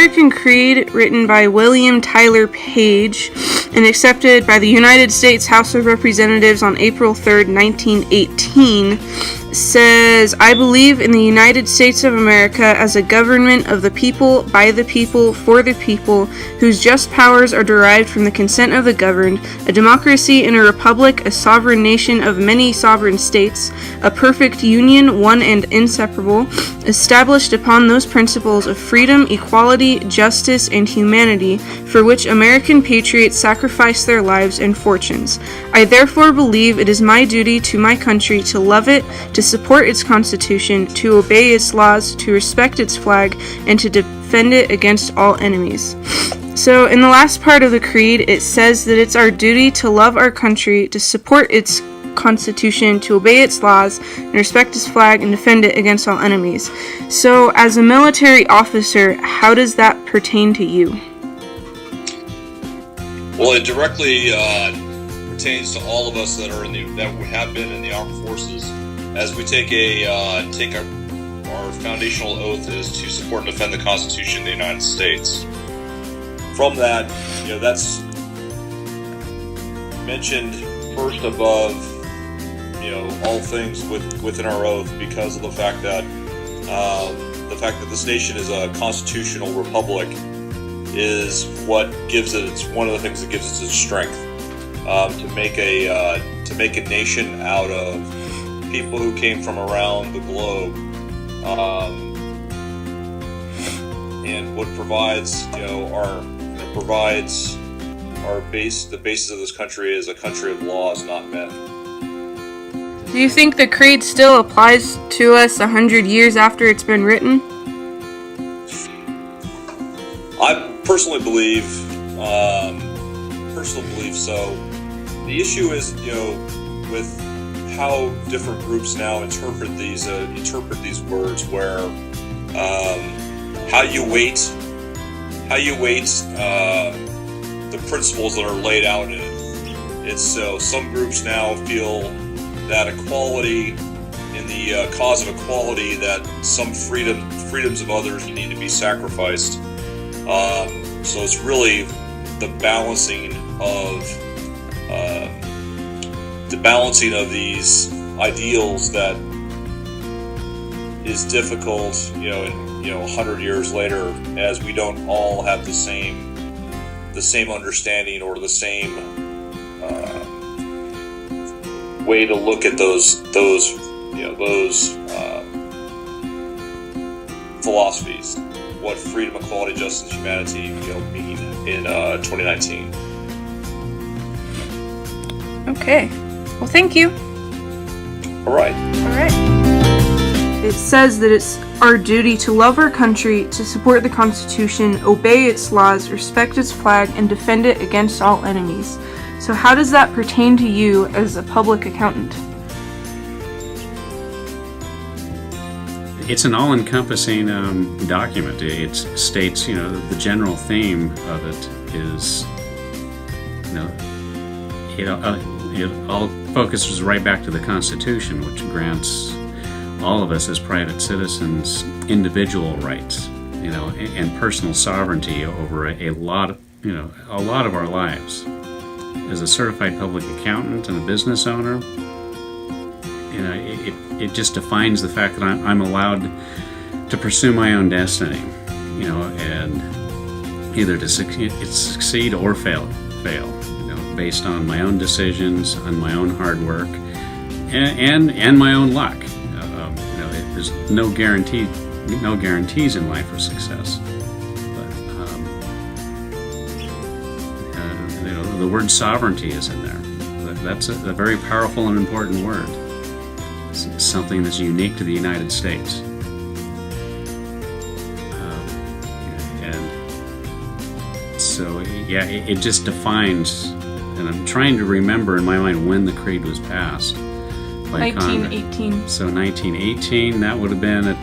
American Creed, written by William Tyler Page and accepted by the United States House of Representatives on April 3rd, 1918, says, "I believe in the United States of America as a government of the people, by the people, for the people, whose just powers are derived from the consent of the governed, a democracy and a republic, a sovereign nation of many sovereign states, a perfect union, one and inseparable, established upon those principles of freedom, equality, justice, and humanity, for which American patriots sacrifice their lives and fortunes. I therefore believe it is my duty to my country to love it, to support its Constitution, to obey its laws, to respect its flag, and to defend it against all enemies." So in the last part of the Creed, it says that it's our duty to love our country, to support its Constitution, to obey its laws, and respect its flag, and defend it against all enemies. So as a military officer, how does that pertain to you? Well, it directly pertains to all of us that have been in the armed forces, as we take our foundational oath is to support and defend the Constitution of the United States. From that, that's mentioned first above, all things within our oath, because of the fact that this nation is a constitutional republic is what gives it. It's one of the things that gives it its strength to make a nation out of people who came from around the globe, and what provides the basis of this country is a country of laws, not men. Do you think the Creed still applies to us 100 years after it's been written? I personally believe so. The issue is, with how different groups now interpret these words, where how you weight the principles that are laid out in it. It's so some groups now feel that equality, in the cause of equality, that some freedoms of others need to be sacrificed. So it's really the balancing of these ideals that is difficult, 100 years later, as we don't all have the same understanding or the same way to look at those philosophies. What freedom, equality, justice, humanity mean in 2019. Okay. Well, thank you. All right. It says that it's our duty to love our country, to support the Constitution, obey its laws, respect its flag, and defend it against all enemies. So how does that pertain to you as a public accountant? It's an all-encompassing document. It states, the general theme of it is, it all focuses right back to the Constitution, which grants all of us as private citizens individual rights, and personal sovereignty over a lot of our lives. As a certified public accountant and a business owner, it just defines the fact that I'm allowed to pursue my own destiny, and either to succeed or fail, based on my own decisions, on my own hard work, and my own luck. There's no guarantees in life for success. But the word sovereignty is in there. That's a very powerful and important word. It's something that's unique to the United States. And so, it just defines, and I'm trying to remember in my mind when the Creed was passed. 1918. So 1918, that would have been a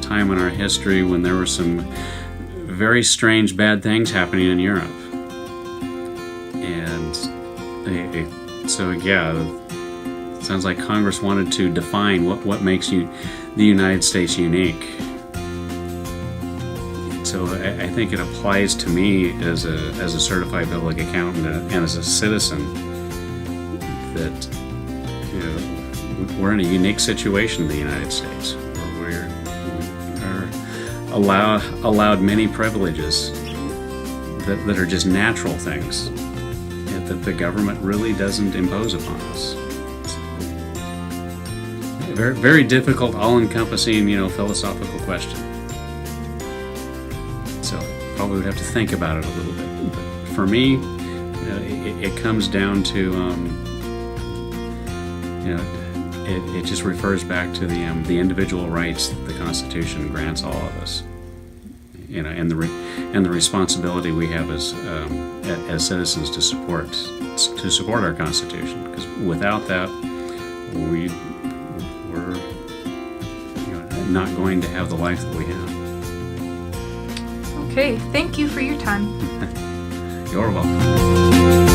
time in our history when there were some very strange, bad things happening in Europe. And it sounds like Congress wanted to define what makes the United States unique. So I think it applies to me as a certified public accountant and as a citizen that, you know, we're in a unique situation in the United States where we are allowed many privileges that are just natural things that the government really doesn't impose upon us. Very, very difficult, all-encompassing, you know, philosophical question. So probably would have to think about it a little bit. But for me, it comes down to, you know, it just refers back to the individual rights that the Constitution grants all of us. You know, and the responsibility we have as citizens to support our Constitution. Because without that, we're not going to have the life that we have. Okay, thank you for your time. You're welcome.